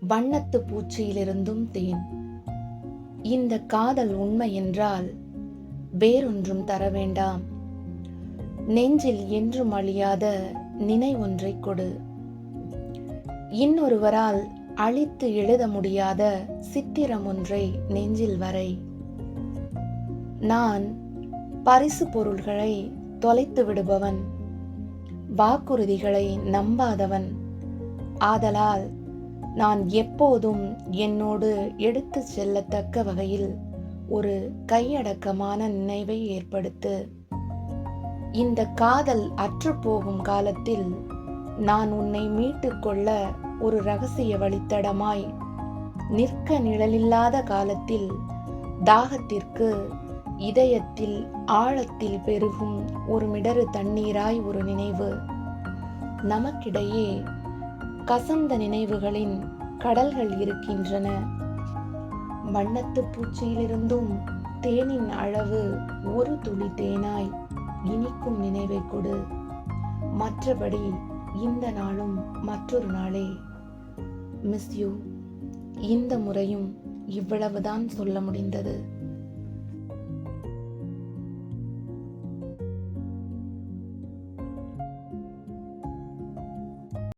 வண்ணத்து பூச்சியிலிருந்தும் தேன். இந்த காதல் உண்மை என்றால் வேறொன்றும் தர வேண்டாம். நெஞ்சில் என்றும் அழியாத நினைவொன்றை கொடு. இன்னொருவரால் அழித்து எழுத முடியாத சித்திரம் ஒன்றை நெஞ்சில் வரை. நான் பரிசு பொருள்களை தொலைத்து விடுபவன், வாக்குறுதிகளை நம்பாதவன். ஆதலால் நான் எப்போதும் என்னோடு எடுத்து செல்லத்தக்க வகையில் ஒரு கையடக்கமான நினைவை ஏற்படுத்து. இந்த காதல் அற்றுப்போகும் காலத்தில் நான் உன்னை மீட்டுக்கொள்ள ஒரு இரகசிய வழித்தடமாய் நிற்க நிழலில்லாத காலத்தில் தாகத்திற்கு இதயத்தில் ஆழத்தில் பெருகும் ஒரு மிடறு தண்ணீராய் ஒரு நினைவு. நமக்கிடையே கசந்த நினைவுகளின் கடல்கள் இருக்கின்றன. வண்ணத்து பூச்சியிலிருந்தும் தேனின் அளவு ஒரு துளி தேனாய் இனிக்கும் நினைவை கொடு. மற்றபடி இந்த நாளும் மற்றொரு நாளே. Miss you. இந்த முறையும் இவ்வளவுதான் சொல்ல முடிந்தது.